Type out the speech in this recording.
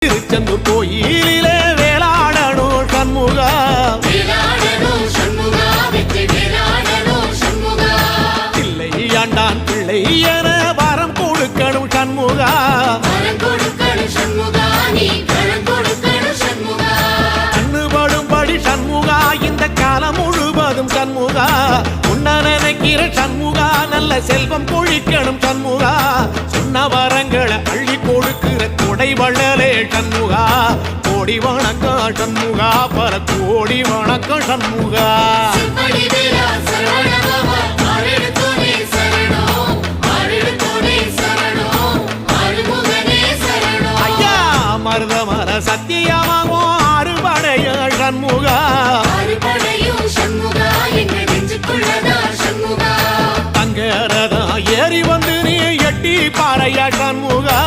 திருச்செந்தூர் கோயிலிலே வேளாடணும் சண்முகா, பிள்ளை ஆண்டான் பிள்ளை என வரம் கொடுக்கணும் சண்முகா, கண்ணுபடும்படி சண்முகா இந்த காலம் முழுவதும் சண்முகா, உன்ன நினைக்கிற சண்முகா நல்ல செல்வம் பொழிக்கணும் சண்முகா, சொன்ன வரங்களை அள்ளி கொடுக்கிற கொடை வள்ளலே சண்முகா, கோடி வணக்கம் சண்முகா, பல கோடி வணக்கம் சண்முகா. ஐயா மருதமர சத்தியமாகும் அறுபடைய சண்முகா, தங்கரதா ஏறி வந்து நீ எட்டி பாறையா சண்முகா,